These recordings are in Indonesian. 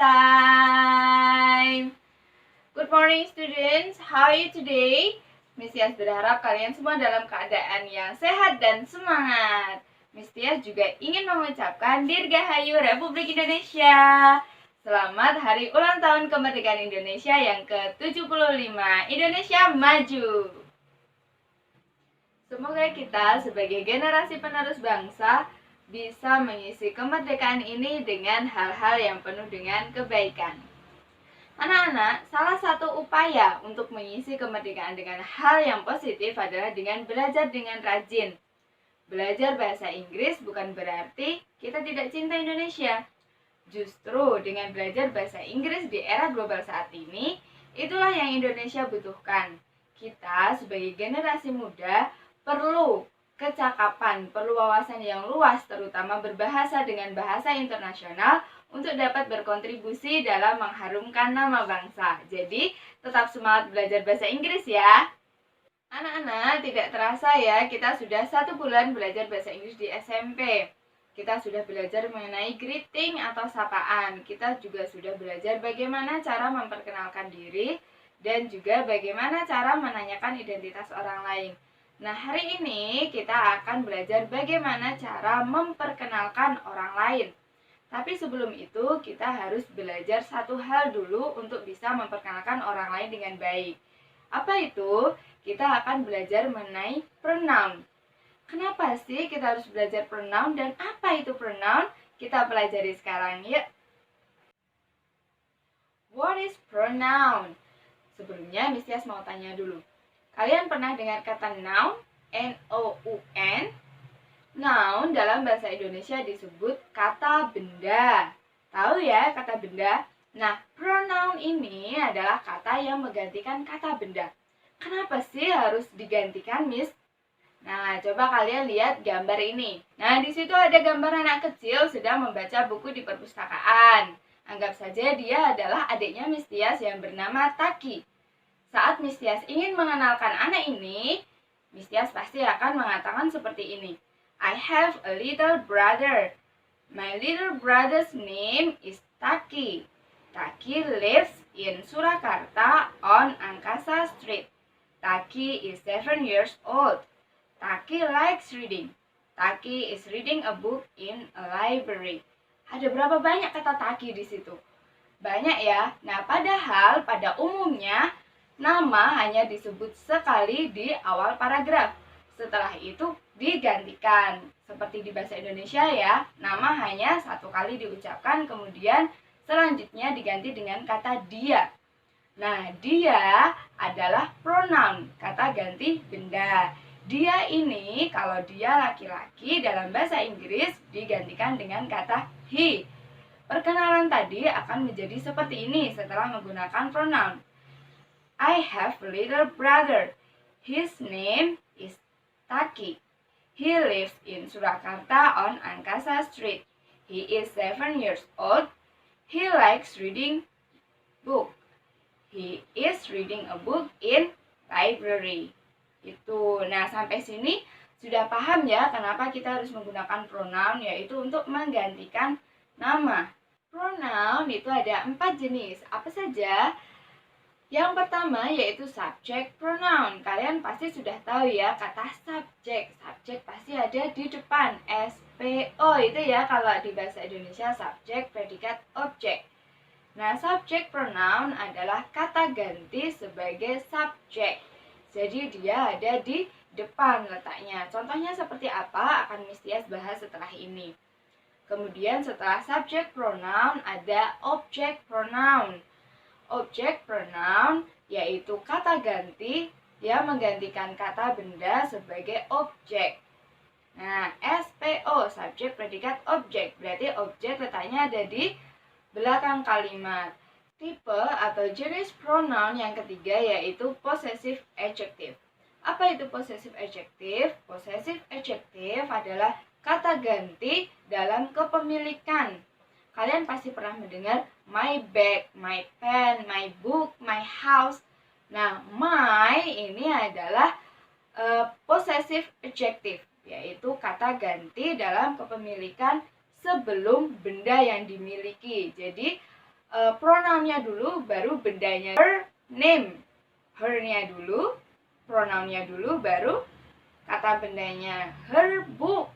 time. Good morning students, how are you today? Miss Tias berharap kalian semua dalam keadaan yang sehat dan semangat. Miss Tias juga ingin mengucapkan Dirgahayu Republik Indonesia. Selamat hari ulang tahun kemerdekaan Indonesia yang ke-75. Indonesia maju. Semoga kita sebagai generasi penerus bangsa bisa mengisi kemerdekaan ini dengan hal-hal yang penuh dengan kebaikan. Anak-anak, salah satu upaya untuk mengisi kemerdekaan dengan hal yang positif adalah dengan belajar dengan rajin. Belajar bahasa Inggris bukan berarti kita tidak cinta Indonesia. Justru dengan belajar bahasa Inggris di era global saat ini, itulah yang Indonesia butuhkan. Kita sebagai generasi muda perlu kecakapan, perlu wawasan yang luas, terutama berbahasa dengan bahasa internasional untuk dapat berkontribusi dalam mengharumkan nama bangsa. Jadi, tetap semangat belajar bahasa Inggris ya. Anak-anak, tidak terasa ya, kita sudah 1 bulan belajar bahasa Inggris di SMP. Kita sudah belajar mengenai greeting atau sapaan. Kita juga sudah belajar bagaimana cara memperkenalkan diri dan juga bagaimana cara menanyakan identitas orang lain. Nah, hari ini kita akan belajar bagaimana cara memperkenalkan orang lain. Tapi sebelum itu, kita harus belajar satu hal dulu untuk bisa memperkenalkan orang lain dengan baik. Apa itu? Kita akan belajar mengenai pronoun. Kenapa sih kita harus belajar pronoun dan apa itu pronoun? Kita pelajari sekarang yuk. What is pronoun? Sebelumnya, Miss Tias mau tanya dulu. Kalian pernah dengar kata noun? N-O-U-N? Noun dalam bahasa Indonesia disebut kata benda. Tahu ya kata benda? Nah, pronoun ini adalah kata yang menggantikan kata benda. Kenapa sih harus digantikan, Miss? Nah, coba kalian lihat gambar ini. Nah, di situ ada gambar anak kecil sedang membaca buku di perpustakaan. Anggap saja dia adalah adiknya Miss Tias yang bernama Taki. Saat Miss Tias ingin mengenalkan anak ini, Miss Tias pasti akan mengatakan seperti ini. I have a little brother. My little brother's name is Taki. Taki lives in Surakarta on Angkasa Street. Taki is 7 years old. Taki likes reading. Taki is reading a book in a library. Ada berapa banyak kata Taki di situ? Banyak ya. Nah, padahal pada umumnya nama hanya disebut sekali di awal paragraf. Setelah itu digantikan. Seperti di bahasa Indonesia ya, nama hanya 1 kali diucapkan, kemudian selanjutnya diganti dengan kata dia. Nah, dia adalah pronoun, kata ganti benda. Dia ini, kalau dia laki-laki dalam bahasa Inggris digantikan dengan kata he. Perkenalan tadi akan menjadi seperti ini setelah menggunakan pronoun. I have a little brother. His name is Taki. He lives in Surakarta on Angkasa Street. He is 7 years old. He likes reading book. He is reading a book in library. Itu. Nah, sampai sini sudah paham ya kenapa kita harus menggunakan pronoun, yaitu untuk menggantikan nama. Pronoun itu ada 4 jenis. Apa saja? Yang pertama yaitu subject pronoun. Kalian pasti sudah tahu ya kata subject. Subject pasti ada di depan. SPO itu ya kalau di bahasa Indonesia subject, predikat, objek. Nah, subject pronoun adalah kata ganti sebagai subject. Jadi dia ada di depan letaknya. Contohnya seperti apa akan Miss Tias bahas setelah ini. Kemudian setelah subject pronoun ada object pronoun. Object pronoun yaitu kata ganti yang menggantikan kata benda sebagai objek. Nah, SPO, subjek, predikat, objek. Berarti objek letaknya ada di belakang kalimat. Tipe atau jenis pronoun yang ketiga yaitu possessive adjective. Apa itu possessive adjective? Possessive adjective adalah kata ganti dalam kepemilikan. Kalian pasti pernah mendengar my bag, my pen, my book, my house. Nah, my ini adalah possessive adjective, yaitu kata ganti dalam kepemilikan sebelum benda yang dimiliki. Jadi, pronounnya dulu, baru bendanya. Her name, her-nya dulu, pronounnya dulu, baru kata bendanya. Her book,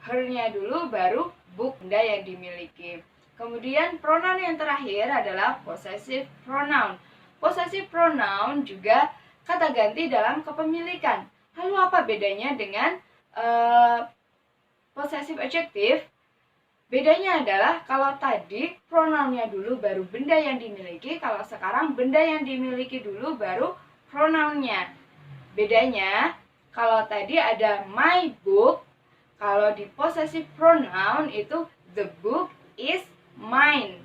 her-nya dulu, baru book, benda yang dimiliki. Kemudian pronoun yang terakhir adalah possessive pronoun. Possessive pronoun juga kata ganti dalam kepemilikan. Lalu apa bedanya dengan possessive adjective? Bedanya adalah kalau tadi pronounnya dulu baru benda yang dimiliki, kalau sekarang benda yang dimiliki dulu baru pronounnya. Bedanya, kalau tadi ada my book, kalau di possessive pronoun itu the book is mine.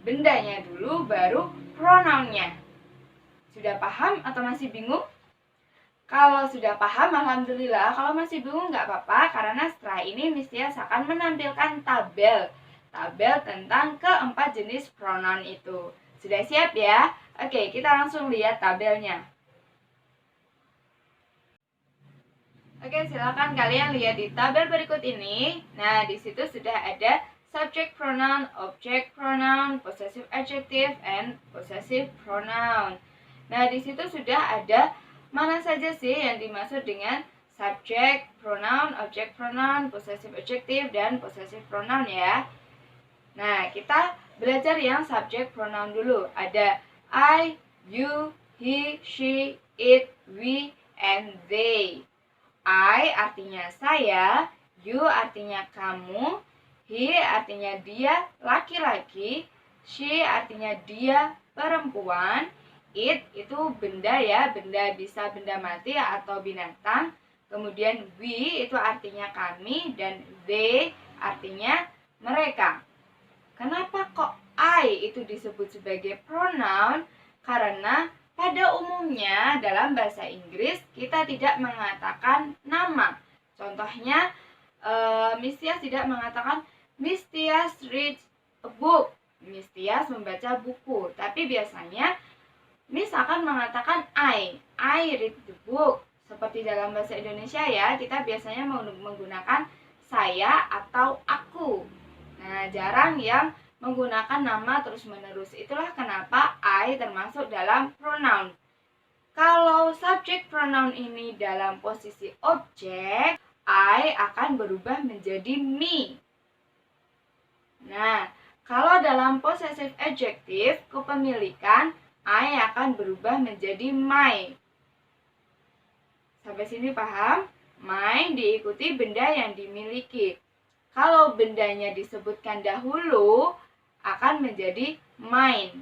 Bendanya dulu baru pronounnya. Sudah paham atau masih bingung? Kalau sudah paham, alhamdulillah. Kalau masih bingung nggak apa-apa, karena setelah ini Miss Tias akan menampilkan tabel tentang keempat jenis pronoun itu. Sudah siap ya? Oke, kita langsung lihat tabelnya. Oke, silakan kalian lihat di tabel berikut ini. Nah, di situ sudah ada subject pronoun, object pronoun, possessive adjective, and possessive pronoun. Nah, di situ sudah ada mana saja sih yang dimaksud dengan subject pronoun, object pronoun, possessive adjective, dan possessive pronoun ya. Nah, kita belajar yang subject pronoun dulu. Ada I, you, he, she, it, we, and they. I artinya saya, you artinya kamu, he artinya dia laki-laki, she artinya dia perempuan, it itu benda ya, benda bisa benda mati atau binatang. Kemudian we itu artinya kami, dan they artinya mereka. Kenapa kok I itu disebut sebagai pronoun? Karena pada umumnya dalam bahasa Inggris kita tidak mengatakan nama. Contohnya, Miss Tias tidak mengatakan Miss Tias reads a book, Miss Tias membaca buku. Tapi biasanya Miss akan mengatakan I read the book. Seperti dalam bahasa Indonesia ya, kita biasanya menggunakan saya atau aku. Nah, jarang yang menggunakan nama terus-menerus. Itulah kenapa I termasuk dalam pronoun. Kalau subject pronoun ini dalam posisi objek, I akan berubah menjadi me. Nah, kalau dalam possessive adjective, kepemilikan, I akan berubah menjadi my. Sampai sini paham? My diikuti benda yang dimiliki. Kalau bendanya disebutkan dahulu, akan menjadi mine.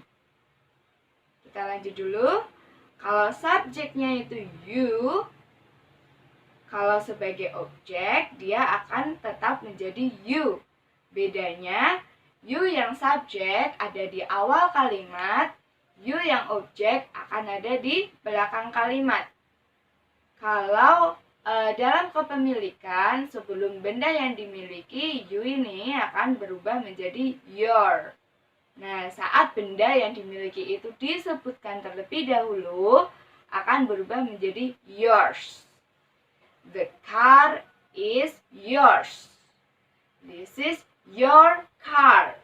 Kita lanjut dulu. Kalau subjeknya itu you, kalau sebagai objek, dia akan tetap menjadi you. Bedanya, you yang subjek ada di awal kalimat, you yang objek akan ada di belakang kalimat. Kalau dalam kepemilikan, sebelum benda yang dimiliki, you ini akan berubah menjadi your. Nah, saat benda yang dimiliki itu disebutkan terlebih dahulu, akan berubah menjadi yours. The car is yours. This is your car.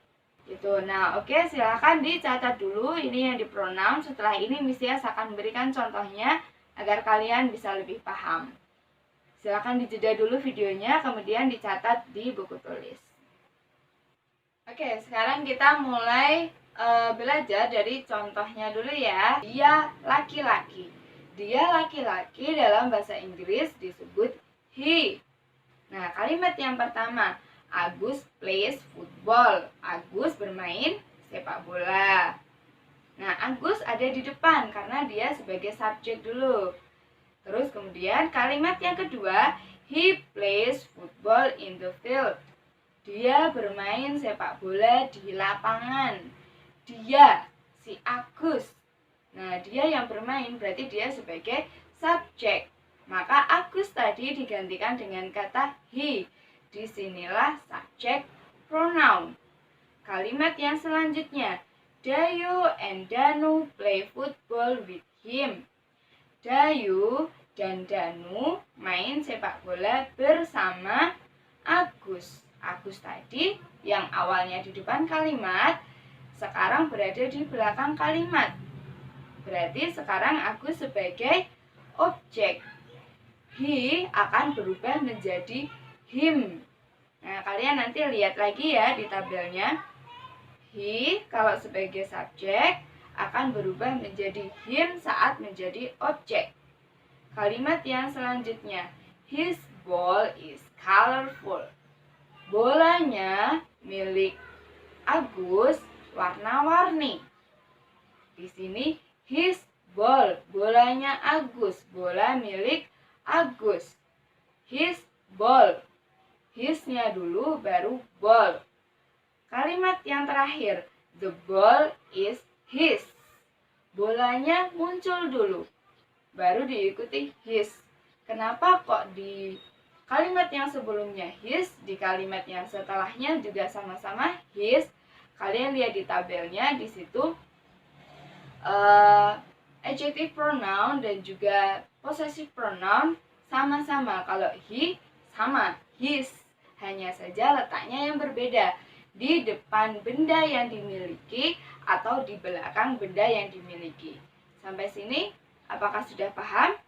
Gitu. Nah, oke, silakan dicatat dulu ini yang di pronoun. Setelah ini Miss Tias akan memberikan contohnya agar kalian bisa lebih paham. Silakan dijeda dulu videonya, kemudian dicatat di buku tulis. Oke, sekarang kita mulai belajar dari contohnya dulu ya. Dia laki-laki. Dia laki-laki dalam bahasa Inggris disebut he. Nah, kalimat yang pertama, Agus plays football. Agus bermain sepak bola. Nah, Agus ada di depan karena dia sebagai subjek dulu. Terus kemudian kalimat yang kedua, he plays football in the field. Dia bermain sepak bola di lapangan. Dia, si Agus. Nah, dia yang bermain berarti dia sebagai subjek. Maka Agus tadi digantikan dengan kata he. Disinilah subjek pronoun. Kalimat yang selanjutnya, Dayu and Danu play football with him. Dayu dan Danu main sepak bola bersama Agus. Agus tadi yang awalnya di depan kalimat, sekarang berada di belakang kalimat. Berarti sekarang aku sebagai objek. He akan berubah menjadi him. Nah, kalian nanti lihat lagi ya di tabelnya. He kalau sebagai subjek akan berubah menjadi him saat menjadi objek. Kalimat yang selanjutnya, his ball is colorful. Bolanya milik Agus warna-warni. Di sini his ball, bolanya Agus, bola milik Agus. His ball. His-nya dulu baru ball. Kalimat yang terakhir, the ball is his. Bolanya muncul dulu, baru diikuti his. Kenapa kok di kalimat yang sebelumnya his, di kalimat yang setelahnya juga sama-sama his? Kalian lihat di tabelnya, di situ adjective pronoun dan juga possessive pronoun sama-sama. Kalau he sama his, hanya saja letaknya yang berbeda, di depan benda yang dimiliki atau di belakang benda yang dimiliki. Sampai sini apakah sudah paham?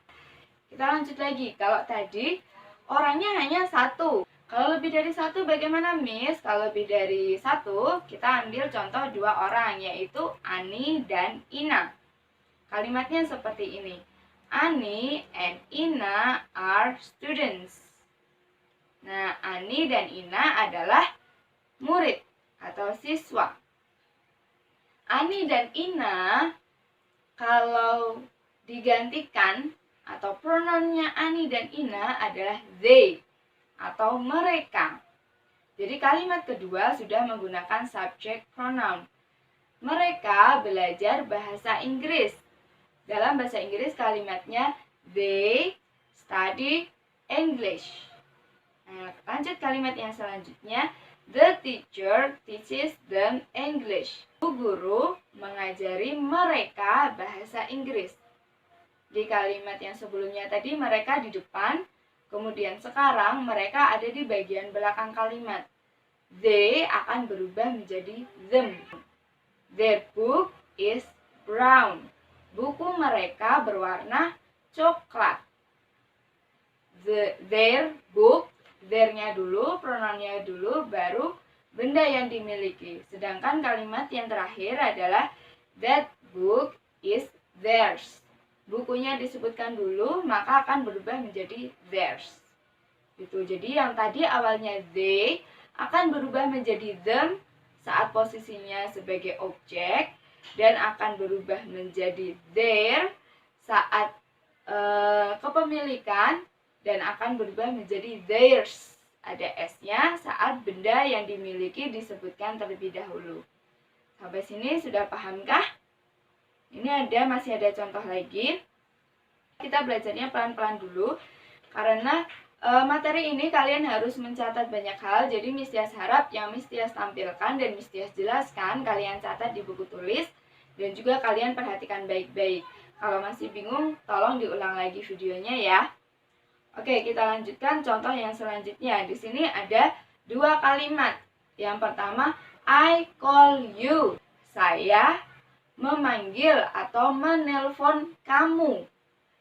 Kita lanjut lagi. Kalau tadi orangnya hanya satu, kalau lebih dari satu bagaimana, Miss? Kalau lebih dari satu, kita ambil contoh dua orang, yaitu Ani dan Ina. Kalimatnya seperti ini. Ani and Ina are students. Nah, Ani dan Ina adalah murid atau siswa. Ani dan Ina kalau digantikan atau pronounnya Ani dan Ina adalah they atau mereka. Jadi kalimat kedua sudah menggunakan subject pronoun. Mereka belajar bahasa Inggris. Dalam bahasa Inggris kalimatnya they study English. Nah, lanjut kalimat yang selanjutnya. The teacher teaches them English. Guru mengajari mereka bahasa Inggris. Di kalimat yang sebelumnya tadi mereka di depan, kemudian sekarang mereka ada di bagian belakang kalimat. They akan berubah menjadi them. Their book is brown. Buku mereka berwarna coklat. Their book, their-nya dulu, pronounnya dulu, baru benda yang dimiliki. Sedangkan kalimat yang terakhir adalah that book is theirs. Bukunya disebutkan dulu, maka akan berubah menjadi theirs. Gitu. Jadi yang tadi awalnya they akan berubah menjadi them saat posisinya sebagai objek, dan akan berubah menjadi their saat kepemilikan, dan akan berubah menjadi theirs, ada S-nya, saat benda yang dimiliki disebutkan terlebih dahulu. Sampai sini sudah pahamkah? Ini masih ada contoh lagi. Kita belajarnya pelan-pelan dulu, karena materi ini kalian harus mencatat banyak hal. Jadi Miss Tias harap yang Miss Tias tampilkan dan Miss Tias jelaskan, kalian catat di buku tulis, dan juga kalian perhatikan baik-baik. Kalau masih bingung, tolong diulang lagi videonya ya. Oke, kita lanjutkan contoh yang selanjutnya. Di sini ada dua kalimat. Yang pertama, I call you. Saya memanggil atau menelpon kamu.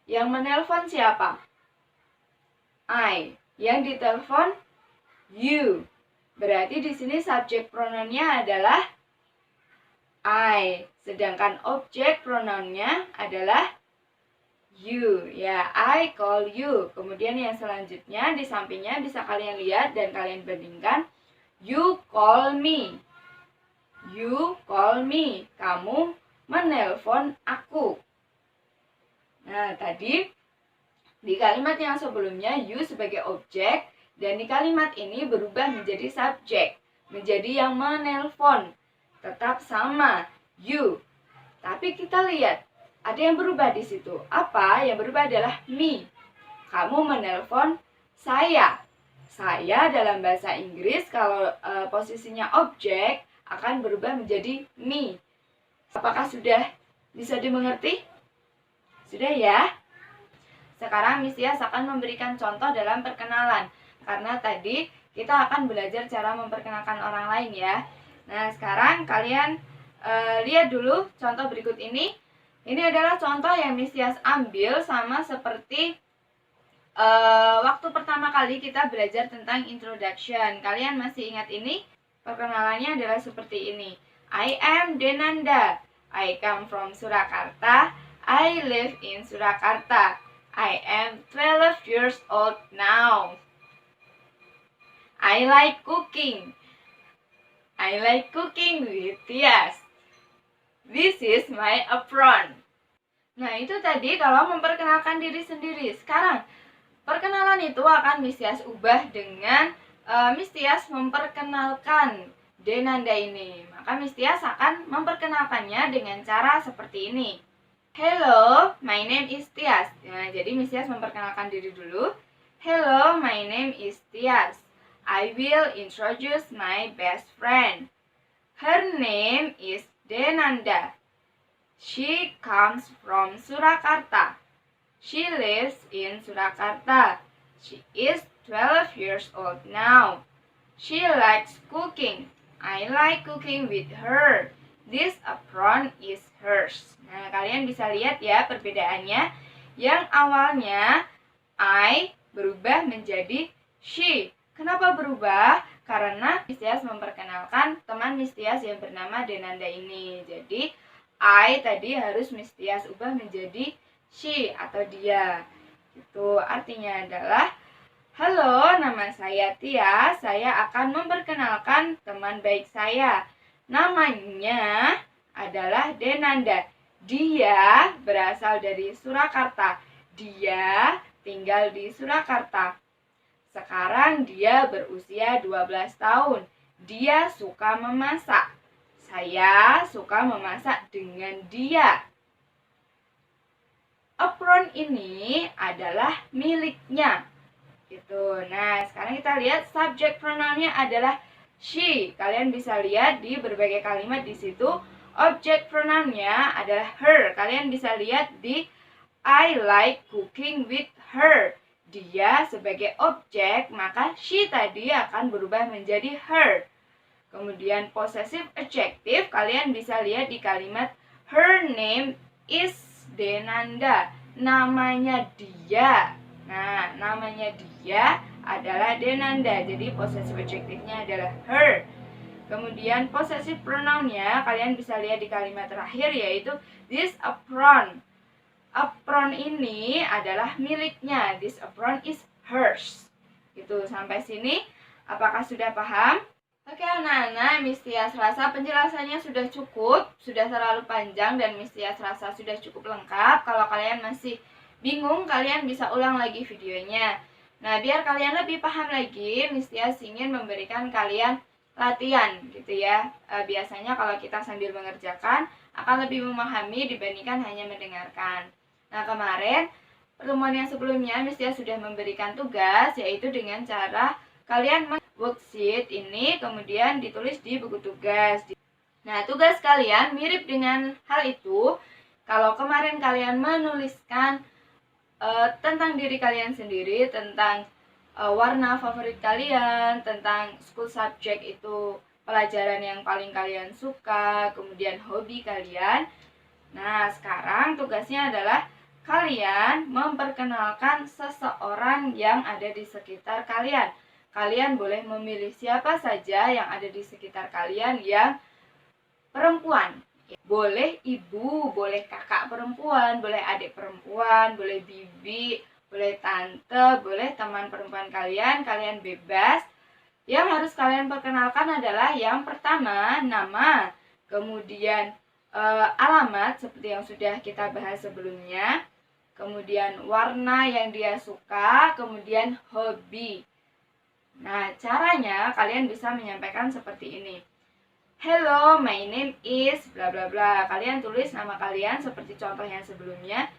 Yang menelpon siapa? I. Yang ditelepon you. Berarti di sini subjek pronounnya adalah I. Sedangkan objek pronounnya adalah you. Ya, I call you. Kemudian yang selanjutnya di sampingnya bisa kalian lihat dan kalian bandingkan. You call me. You call me. Kamu menelpon aku. Nah, tadi di kalimat yang sebelumnya you sebagai objek, dan di kalimat ini berubah menjadi subjek, menjadi yang menelpon. Tetap sama, you. Tapi kita lihat, ada yang berubah di situ. Apa yang berubah adalah me. Kamu menelpon saya. Saya dalam bahasa Inggris kalau posisinya objek akan berubah menjadi me. Apakah sudah bisa dimengerti? Sudah ya? Sekarang Miss Tias akan memberikan contoh dalam perkenalan. Karena tadi kita akan belajar cara memperkenalkan orang lain ya. Nah, sekarang kalian Lihat dulu contoh berikut ini. Ini adalah contoh yang Miss Tias ambil sama seperti waktu pertama kali kita belajar tentang introduction. Kalian masih ingat ini? Perkenalannya adalah seperti ini. I am Denanda. I come from Surakarta. I live in Surakarta. I am 12 years old now. I like cooking. I like cooking with Tias. This is my apron. Nah, itu tadi kalau memperkenalkan diri sendiri. Sekarang, perkenalan itu akan Miss Tias ubah dengan Miss Tias memperkenalkan Denanda ini. Maka Miss Tias akan memperkenalkannya dengan cara seperti ini. Hello, my name is Tias. Nah, jadi Miss Tias memperkenalkan diri dulu. Hello, my name is Tias. I will introduce my best friend. Her name is Denanda. She comes from Surakarta. She lives in Surakarta. She is 12 years old now. She likes cooking. I like cooking with her. This apron is hers. Nah, kalian bisa lihat ya perbedaannya. Yang awalnya I berubah menjadi she. Kenapa berubah? Karena Miss Tias memperkenalkan teman Miss Tias yang bernama Denanda ini. Jadi I tadi harus Miss Tias ubah menjadi she atau dia. Itu artinya adalah, halo, nama saya Tia. Saya akan memperkenalkan teman baik saya. Namanya adalah Denanda. Dia berasal dari Surakarta. Dia tinggal di Surakarta. Sekarang dia berusia 12 tahun. Dia suka memasak. Saya suka memasak dengan dia. Apron ini adalah miliknya. Gitu. Nah, sekarang kita lihat subject pronounnya adalah she. Kalian bisa lihat di berbagai kalimat di situ. Object pronounnya adalah her. Kalian bisa lihat di I like cooking with her. Dia sebagai objek, maka she tadi akan berubah menjadi her. Kemudian possessive adjective kalian bisa lihat di kalimat her name is Denanda. Namanya dia. Nah, namanya dia adalah Denanda. Jadi possessive adjective-nya adalah her. Kemudian possessive pronoun-nya kalian bisa lihat di kalimat terakhir yaitu this apron. Apron ini adalah miliknya. This apron is hers. Gitu, sampai sini apakah sudah paham? Oke anak-anak, Miss Tias rasa penjelasannya sudah cukup, sudah terlalu panjang dan Miss Tias rasa sudah cukup lengkap. Kalau kalian masih bingung, kalian bisa ulang lagi videonya. Nah, biar kalian lebih paham lagi, Miss Tias ingin memberikan kalian latihan gitu ya. Biasanya kalau kita sambil mengerjakan akan lebih memahami dibandingkan hanya mendengarkan. Nah, kemarin pertemuan yang sebelumnya Miss Tias sudah memberikan tugas, yaitu dengan cara kalian worksheet ini kemudian ditulis di buku tugas. Nah, tugas kalian mirip dengan hal itu. Kalau kemarin kalian menuliskan tentang diri kalian sendiri, tentang warna favorit kalian, tentang school subject itu pelajaran yang paling kalian suka, kemudian hobi kalian. Nah, sekarang tugasnya adalah kalian memperkenalkan seseorang yang ada di sekitar kalian. Kalian boleh memilih siapa saja yang ada di sekitar kalian yang perempuan. Boleh ibu, boleh kakak perempuan, boleh adik perempuan, boleh bibi, boleh tante, boleh teman perempuan kalian, kalian bebas. Yang harus kalian perkenalkan adalah yang pertama, nama, kemudian alamat seperti yang sudah kita bahas sebelumnya, kemudian warna yang dia suka, kemudian hobi. Nah, caranya kalian bisa menyampaikan seperti ini. Hello, my name is bla bla bla. Kalian tulis nama kalian seperti contoh yang sebelumnya.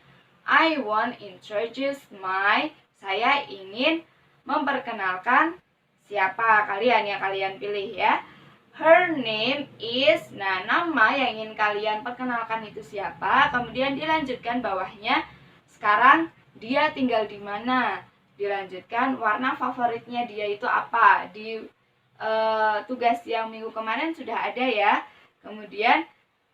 I want introduce my. Saya ingin memperkenalkan siapa kalian yang kalian pilih ya. Her name is. Nah, nama yang ingin kalian perkenalkan itu siapa? Kemudian dilanjutkan bawahnya. Sekarang dia tinggal di mana? Dilanjutkan warna favoritnya dia itu apa. Di tugas yang minggu kemarin sudah ada ya. Kemudian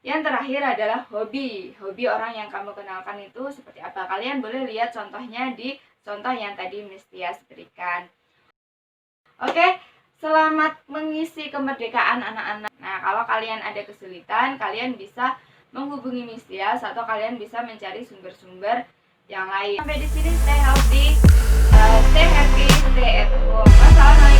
Yang terakhir adalah hobi. Hobi orang yang kamu kenalkan itu seperti apa? Kalian boleh lihat contohnya di contoh yang tadi Miss Tias berikan. Oke, selamat mengisi kemerdekaan anak-anak. Nah, kalau kalian ada kesulitan, kalian bisa menghubungi Miss Tias atau kalian bisa mencari sumber-sumber yang lain. Sampai di sini, stay healthy, stay happy, stay at home. Wassalamualaikum.